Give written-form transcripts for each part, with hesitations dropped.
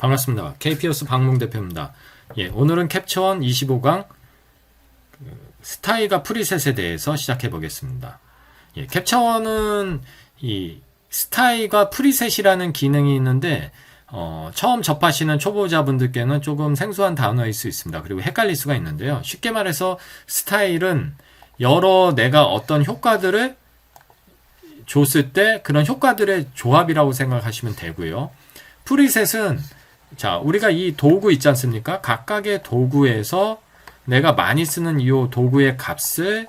반갑습니다. KPOS 박몽 대표입니다. 예, 오늘은 캡처원 25강 스타일과 프리셋에 대해서 시작해 보겠습니다. 예, 캡처원은 이 스타일과 프리셋이라는 기능이 있는데 처음 접하시는 초보자분들께는 조금 생소한 단어일 수 있습니다. 그리고 헷갈릴 수가 있는데요. 쉽게 말해서 스타일은 여러 내가 어떤 효과들을 줬을 때 그런 효과들의 조합이라고 생각하시면 되고요. 프리셋은 자, 우리가 이 도구 있지 않습니까? 각각의 도구에서 내가 많이 쓰는 이 도구의 값을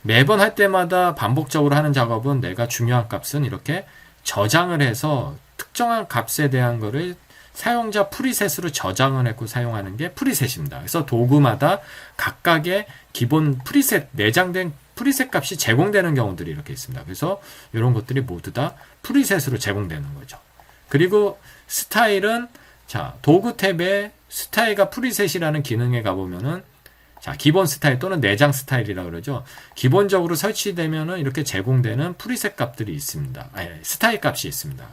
매번 할 때마다 반복적으로 하는 작업은 내가 중요한 값은 이렇게 저장을 해서 특정한 값에 대한 거를 사용자 프리셋으로 저장을 했고 사용하는 게 프리셋입니다. 그래서 도구마다 각각의 기본 프리셋, 내장된 프리셋 값이 제공되는 경우들이 이렇게 있습니다. 그래서 이런 것들이 모두 다 프리셋으로 제공되는 거죠. 그리고 스타일은 자, 도구 탭에 스타일과 프리셋이라는 기능에 가보면은 자, 기본 스타일 또는 내장 스타일이라고 그러죠. 기본적으로 설치되면은 이렇게 제공되는 프리셋 값들이 있습니다. 아니, 스타일 값이 있습니다.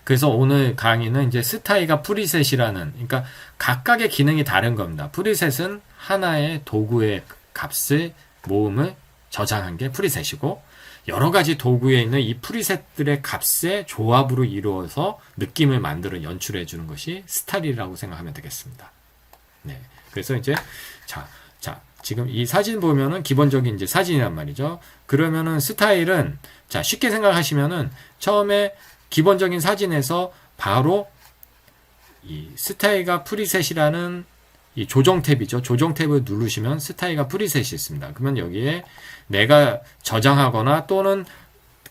그래서 오늘 강의는 이제 스타일과 프리셋이라는, 그러니까 각각의 기능이 다른 겁니다. 프리셋은 하나의 도구의 값을 모음을 저장한 게 프리셋이고, 여러 가지 도구에 있는 이 프리셋들의 값의 조합으로 이루어서 느낌을 만들어 연출해 주는 것이 스타일이라고 생각하면 되겠습니다. 네. 그래서 이제, 자, 지금 이 사진 보면은 기본적인 이제 사진이란 말이죠. 그러면은 스타일은, 자, 쉽게 생각하시면은 처음에 기본적인 사진에서 바로 이 스타일과 프리셋이라는 이 조정 탭이죠. 조정 탭을 누르시면 스타일과 프리셋이 있습니다. 그러면 여기에 내가 저장하거나 또는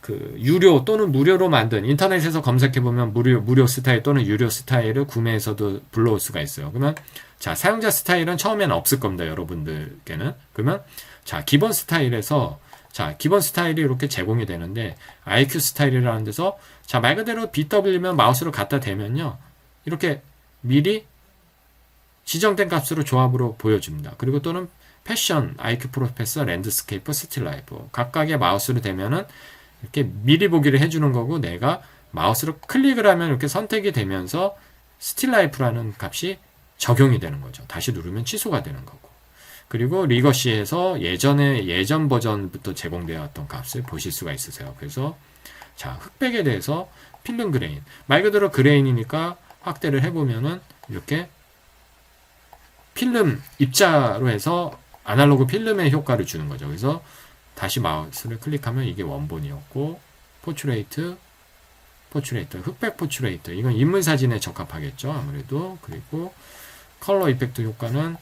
그 유료 또는 무료로 만든 인터넷에서 검색해보면 무료 스타일 또는 유료 스타일을 구매해서도 불러올 수가 있어요. 그러면 자, 사용자 스타일은 처음에는 없을 겁니다. 여러분들께는. 그러면 자, 기본 스타일에서 자, 기본 스타일이 이렇게 제공이 되는데 IQ 스타일이라는 데서 자, 말 그대로 BW면 마우스로 갖다 대면요. 이렇게 미리 지정된 값으로 조합으로 보여줍니다. 그리고 또는 패션, IQ 프로페서, 랜드스케이프, 스틸라이프 각각의 마우스로 대면은 이렇게 미리 보기를 해주는 거고 내가 마우스로 클릭을 하면 이렇게 선택이 되면서 스틸라이프라는 값이 적용이 되는 거죠. 다시 누르면 취소가 되는 거고. 그리고 리거시에서 예전 버전부터 제공되어 왔던 값을 보실 수가 있으세요. 그래서 자, 흑백에 대해서 필름 그레인. 말 그대로 그레인이니까 확대를 해보면은 이렇게 필름 입자로 해서 아날로그 필름의 효과를 주는 거죠. 그래서 다시 마우스를 클릭하면 이게 원본이었고, 포트레이트, 흑백 포트레이트. 이건 인물 사진에 적합하겠죠. 아무래도. 그리고 컬러 이펙트 효과는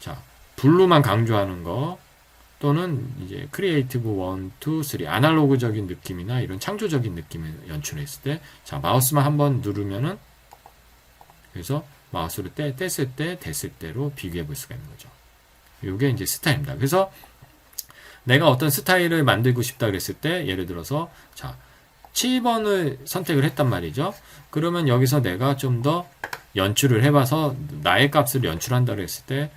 자, 블루만 강조하는 거 또는 이제 크리에이티브 1, 2, 3 아날로그적인 느낌이나 이런 창조적인 느낌을 연출했을 때 자, 마우스만 한번 누르면은 그래서 마우스를 뗐을 때 됐을 때로 비교해 볼 수가 있는 거죠. 이게 이제 스타일입니다. 그래서 내가 어떤 스타일을 만들고 싶다 그랬을 때 예를 들어서 자, 7번을 선택을 했단 말이죠. 그러면 여기서 내가 좀 더 연출을 해봐서 나의 값을 연출한다 그랬을 때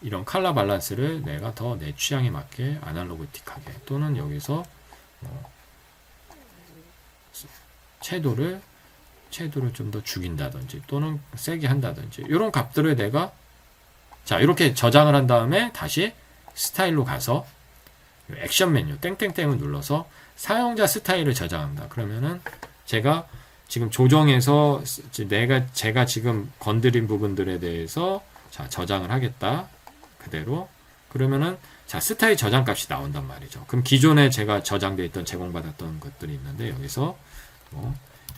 이런 컬러 밸런스를 내가 더 내 취향에 맞게 아날로그틱하게 또는 여기서 채도를 좀 더 죽인다든지 또는 세게 한다든지 이런 값들을 내가 자, 이렇게 저장을 한 다음에 다시 스타일로 가서 액션 메뉴 땡땡땡을 눌러서 사용자 스타일을 저장합니다. 그러면은 제가 지금 조정해서 제가 지금 건드린 부분들에 대해서 자, 저장을 하겠다. 그대로. 그러면은 자, 스타일 저장 값이 나온단 말이죠. 그럼 기존에 제가 저장되어 있던 제공받았던 것들이 있는데 여기서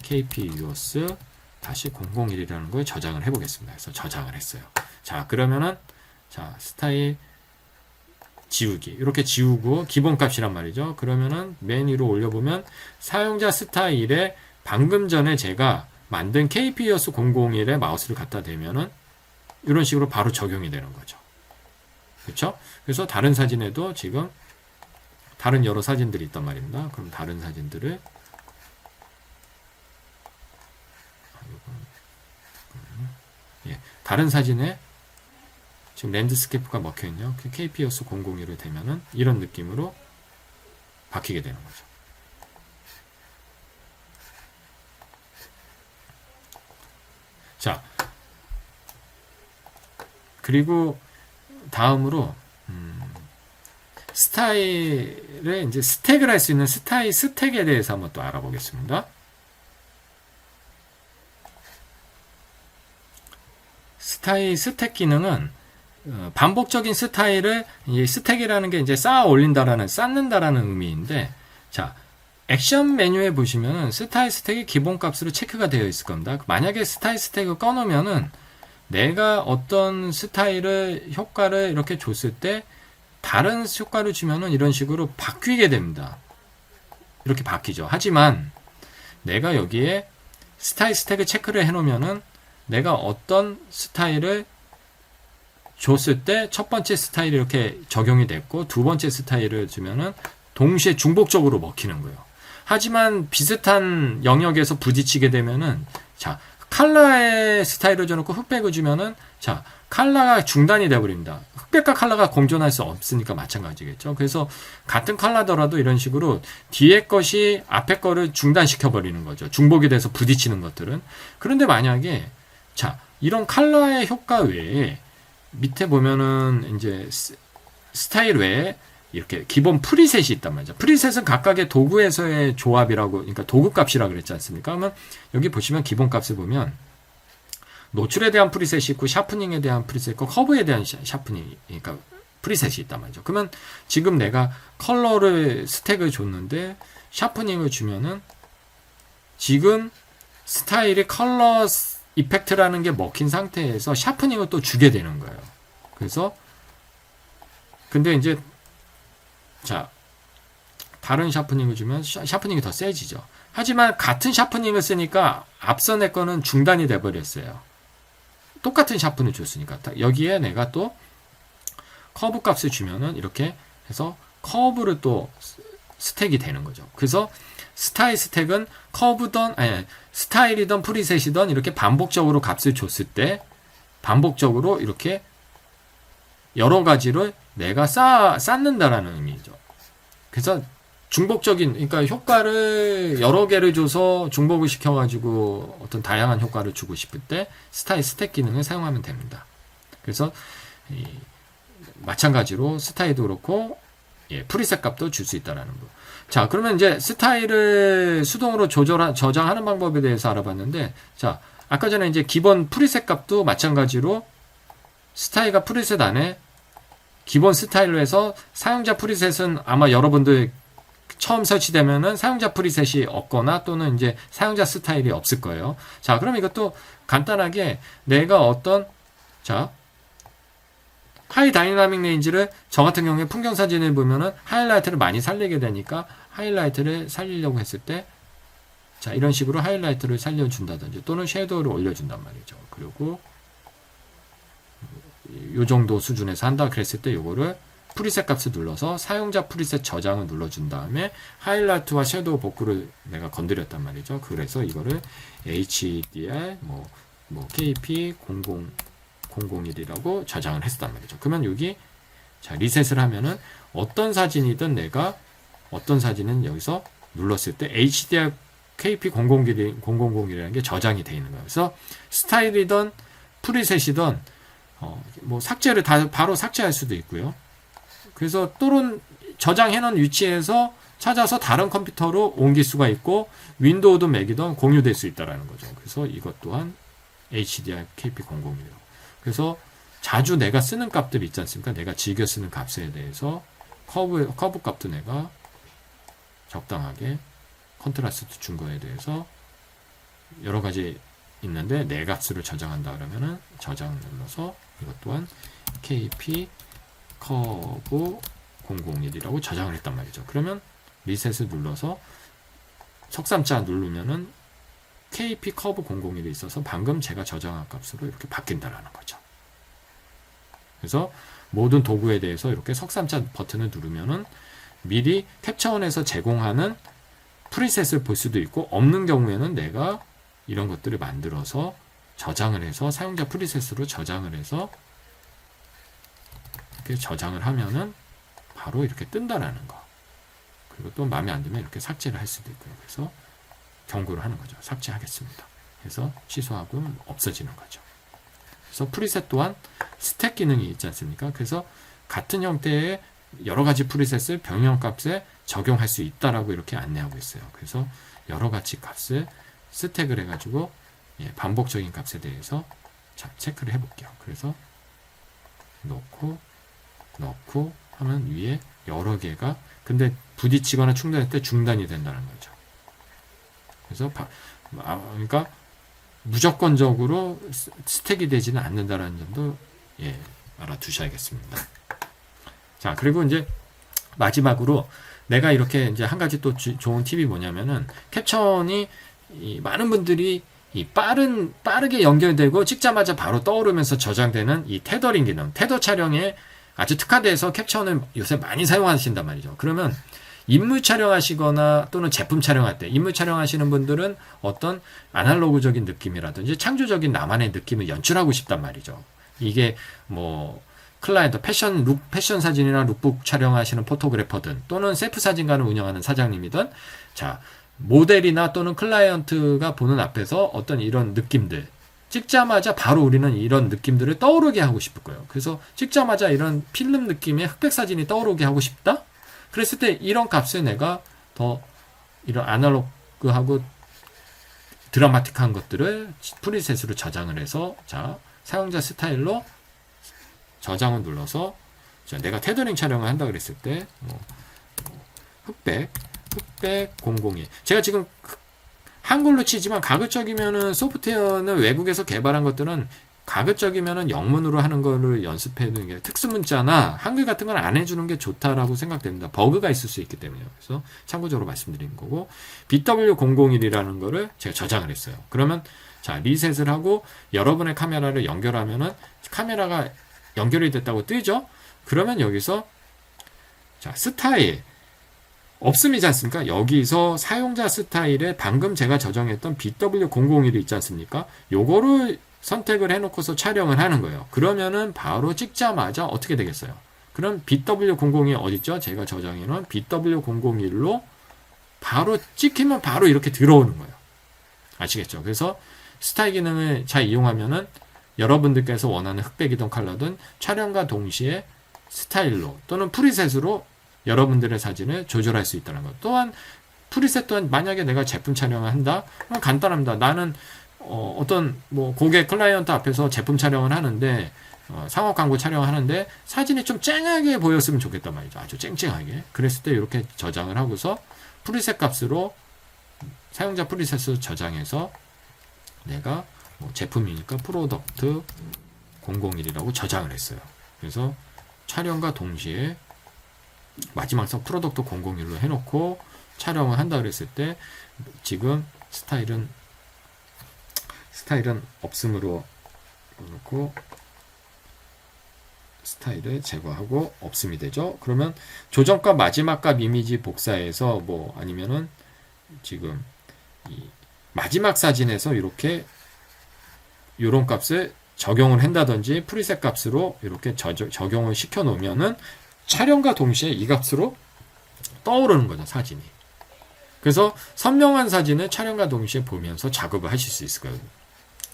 KPUOS 다시 001이라는 걸 저장을 해보겠습니다. 그래서 저장을 했어요. 자, 그러면은 자, 스타일 지우기 이렇게 지우고 기본 값이란 말이죠. 그러면은 맨 위로 올려보면 사용자 스타일에 방금 전에 제가 만든 KPUOS 001에 마우스를 갖다 대면은 이런 식으로 바로 적용이 되는 거죠. 그렇죠? 그래서 다른 사진에도 지금 다른 여러 사진들이 있단 말입니다. 그럼 다른 사진들을 다른 사진에 지금 랜드스케이프가 먹혀있네요. KPUOS 001을 대면은 이런 느낌으로 바뀌게 되는 거죠. 그리고 다음으로 스타일을 이제 스택을 할 수 있는 스타일 스택에 대해서 한번 또 알아보겠습니다. 스타일 스택 기능은 반복적인 스타일을 스택이라는 게 이제 쌓아 올린다라는 쌓는다라는 의미인데, 자 액션 메뉴에 보시면은 스타일 스택이 기본값으로 체크가 되어 있을 겁니다. 만약에 스타일 스택을 꺼놓으면은 내가 어떤 스타일을 효과를 이렇게 줬을 때 다른 효과를 주면은 이런 식으로 바뀌게 됩니다. 이렇게 바뀌죠. 하지만 내가 여기에 스타일 스택을 체크를 해놓으면은 내가 어떤 스타일을 줬을 때 첫 번째 스타일이 이렇게 적용이 됐고 두 번째 스타일을 주면은 동시에 중복적으로 먹히는 거예요. 하지만 비슷한 영역에서 부딪히게 되면은 자 칼라의 스타일을 줘놓고 흑백을 주면은 자 칼라가 중단이 되어버립니다. 흑백과 칼라가 공존할 수 없으니까 마찬가지겠죠. 그래서 같은 칼라더라도 이런 식으로 뒤에 것이 앞에 거를 중단시켜 버리는 거죠. 중복이 돼서 부딪히는 것들은. 그런데 만약에 자 이런 칼라의 효과 외에 밑에 보면은 이제 스타일 외에 이렇게 기본 프리셋이 있단 말이죠. 프리셋은 각각의 도구에서의 조합이라고, 그러니까 도구 값이라고 그랬지 않습니까? 그러면 여기 보시면 기본 값을 보면 노출에 대한 프리셋이 있고 샤프닝에 대한 프리셋이 있고 커브에 대한 샤프닝, 그러니까 프리셋이 있단 말이죠. 그러면 지금 내가 컬러를 스택을 줬는데 샤프닝을 주면은 지금 스타일이 컬러 이펙트라는 게 먹힌 상태에서 샤프닝을 또 주게 되는 거예요. 그래서 근데 이제 자 다른 샤프닝을 주면 샤프닝이 더 세지죠. 하지만 같은 샤프닝을 쓰니까 앞선 내 거는 중단이 돼 버렸어요. 똑같은 샤프닝을 줬으니까 여기에 내가 또 커브 값을 주면은 이렇게 해서 커브를 또 스택이 되는 거죠. 그래서 스타일 스택은 커브든 아니 스타일이든 프리셋이든 이렇게 반복적으로 값을 줬을 때 반복적으로 이렇게 여러 가지를 내가 쌓는다라는 의미죠. 그래서 중복적인, 그러니까 효과를 여러 개를 줘서 중복을 시켜가지고 어떤 다양한 효과를 주고 싶을 때 스타일 스택 기능을 사용하면 됩니다. 그래서 마찬가지로 스타일도 그렇고 프리셋 값도 줄 수 있다라는 거. 자, 그러면 이제 스타일을 수동으로 저장하는 방법에 대해서 알아봤는데, 자, 아까 전에 이제 기본 프리셋 값도 마찬가지로 스타일과 프리셋 안에 기본 스타일로 해서 사용자 프리셋은 아마 여러분들 처음 설치되면은 사용자 프리셋이 없거나 또는 이제 사용자 스타일이 없을 거예요. 자, 그럼 이것도 간단하게 내가 어떤, 자, 하이 다이나믹 레인지를 저 같은 경우에 풍경 사진을 보면은 하이라이트를 많이 살리게 되니까 하이라이트를 살리려고 했을 때 자, 이런 식으로 하이라이트를 살려준다든지 또는 섀도우를 올려준단 말이죠. 그리고 요 정도 수준에서 한다 그랬을 때 요거를 프리셋 값을 눌러서 사용자 프리셋 저장을 눌러준 다음에 하이라이트와 섀도우 복구를 내가 건드렸단 말이죠. 그래서 이거를 HDR 뭐 KP 001이라고 저장을 했단 말이죠. 그러면 여기 자 리셋을 하면은 어떤 사진이든 내가 어떤 사진은 여기서 눌렀을 때 HDR KP001이라는 게 저장이 되어 있는 거예요. 그래서 스타일이든 프리셋이든 뭐 삭제를 바로 삭제할 수도 있고요. 그래서 또는 저장해 놓은 위치에서 찾아서 다른 컴퓨터로 옮길 수가 있고 윈도우든 맥이든 공유될 수 있다라는 거죠. 그래서 이것 또한 HDR KP001이라고. 그래서 자주 내가 쓰는 값들 있지 않습니까? 내가 즐겨 쓰는 값에 대해서 커브 값도 내가 적당하게 컨트라스트 준 거에 대해서 여러 가지 있는데 내 값을 저장한다 그러면은 저장 눌러서 이것 또한 KP 커브 001이라고 저장을 했단 말이죠. 그러면 리셋을 눌러서 석삼자 누르면은 KP 커브 001이 있어서 방금 제가 저장한 값으로 이렇게 바뀐다라는 거죠. 그래서 모든 도구에 대해서 이렇게 석삼자 버튼을 누르면은 미리 캡처원에서 제공하는 프리셋을 볼 수도 있고 없는 경우에는 내가 이런 것들을 만들어서 저장을 해서 사용자 프리셋으로 저장을 해서 이렇게 저장을 하면은 바로 이렇게 뜬다라는 거. 그리고 또 마음에 안 들면 이렇게 삭제를 할 수도 있고요. 그래서 경고를 하는 거죠. 삭제하겠습니다. 그래서 취소하고 없어지는 거죠. 그래서 프리셋 또한 스택 기능이 있지 않습니까? 그래서 같은 형태의 여러 가지 프리셋을 병영 값에 적용할 수 있다라고 이렇게 안내하고 있어요. 그래서 여러 가지 값을 스택을 해가지고 반복적인 값에 대해서 자, 체크를 해볼게요. 그래서 넣고 하면 위에 여러 개가 근데 부딪히거나 충돌할 때 중단이 된다는 거죠. 그래서 그러니까 무조건적으로 스택이 되지는 않는다는 점도 알아두셔야겠습니다. 자, 그리고 이제 마지막으로 내가 이렇게 이제 한 가지 또 좋은 팁이 뭐냐면은 캡처원이 많은 분들이 빠르게 연결되고 찍자마자 바로 떠오르면서 저장되는 이 테더링 기능, 테더 촬영에 아주 특화돼서 캡처원을 요새 많이 사용하신단 말이죠. 그러면 인물 촬영하시거나 또는 제품 촬영할 때 인물 촬영하시는 분들은 어떤 아날로그적인 느낌이라든지 창조적인 나만의 느낌을 연출하고 싶단 말이죠. 이게 뭐 클라이언트 패션 사진이나 룩북 촬영하시는 포토그래퍼든 또는 셀프 사진관을 운영하는 사장님이든 자 모델이나 또는 클라이언트가 보는 앞에서 어떤 이런 느낌들 찍자마자 바로 우리는 이런 느낌들을 떠오르게 하고 싶을 거예요. 그래서 찍자마자 이런 필름 느낌의 흑백 사진이 떠오르게 하고 싶다? 그랬을 때 이런 값을 내가 더 이런 아날로그하고 드라마틱한 것들을 프리셋으로 저장을 해서 자 사용자 스타일로 저장을 눌러서 자, 내가 테더링 촬영을 한다 그랬을 때 흑백 002 제가 지금 한글로 치지만 가급적이면은 소프트웨어는 외국에서 개발한 것들은 가급적이면은 영문으로 하는 거를 연습해 두는 게 특수 문자나 한글 같은 건 안 해주는 게 좋다라고 생각됩니다. 버그가 있을 수 있기 때문에요. 그래서 참고적으로 말씀드린 거고 BW001이라는 거를 제가 저장을 했어요. 그러면 자 리셋을 하고 여러분의 카메라를 연결하면은 카메라가 연결이 됐다고 뜨죠? 그러면 여기서 자 스타일 없음이지 않습니까? 여기서 사용자 스타일에 방금 제가 저장했던 BW001이 있지 않습니까? 요거를 선택을 해놓고서 촬영을 하는 거예요. 그러면은 바로 찍자마자 어떻게 되겠어요? 그럼 BW001 어딨죠? 제가 저장해놓은 BW001로 바로 찍히면 바로 이렇게 들어오는 거예요. 아시겠죠? 그래서 스타일 기능을 잘 이용하면은 여러분들께서 원하는 흑백이든 컬러든 촬영과 동시에 스타일로 또는 프리셋으로 여러분들의 사진을 조절할 수 있다는 것. 또한 프리셋 또한 만약에 내가 제품 촬영을 한다? 그럼 간단합니다. 나는 어떤 뭐 고객 클라이언트 앞에서 제품 촬영을 하는데 상업 광고 촬영을 하는데 사진이 좀 쨍하게 보였으면 좋겠단 말이죠. 아주 쨍쨍하게. 그랬을 때 이렇게 저장을 하고서 프리셋 값으로 사용자 프리셋을 저장해서 내가 뭐 제품이니까 프로덕트 001이라고 저장을 했어요. 그래서 촬영과 동시에 마지막서 프로덕트 001로 해놓고 촬영을 한다 그랬을 때 지금 스타일은 없음으로 놓고 스타일을 제거하고 없음이 되죠. 그러면 조정값 마지막값 이미지 복사해서 뭐 아니면은 지금 이 마지막 사진에서 이렇게 요런 값을 적용을 한다든지 프리셋 값으로 이렇게 적용을 시켜 놓으면은 촬영과 동시에 이 값으로 떠오르는 거죠, 사진이. 그래서 선명한 사진을 촬영과 동시에 보면서 작업을 하실 수 있을 거예요.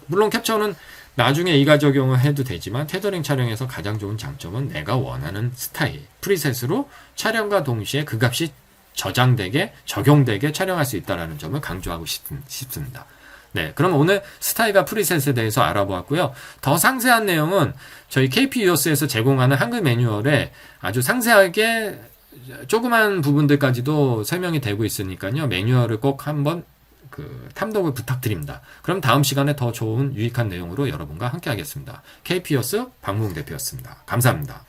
물론 캡처는 나중에 이가 적용을 해도 되지만 테더링 촬영에서 가장 좋은 장점은 내가 원하는 스타일, 프리셋으로 촬영과 동시에 그 값이 저장되게, 적용되게 촬영할 수 있다는 점을 강조하고 싶습니다. 네, 그럼 오늘 스타일과 프리셋에 대해서 알아보았고요. 더 상세한 내용은 저희 KPUS에서 제공하는 한글 매뉴얼에 아주 상세하게 조그만 부분들까지도 설명이 되고 있으니까요. 매뉴얼을 꼭 한번 탐독을 부탁드립니다. 그럼 다음 시간에 더 좋은 유익한 내용으로 여러분과 함께 하겠습니다. KPUS 박무웅 대표였습니다. 감사합니다.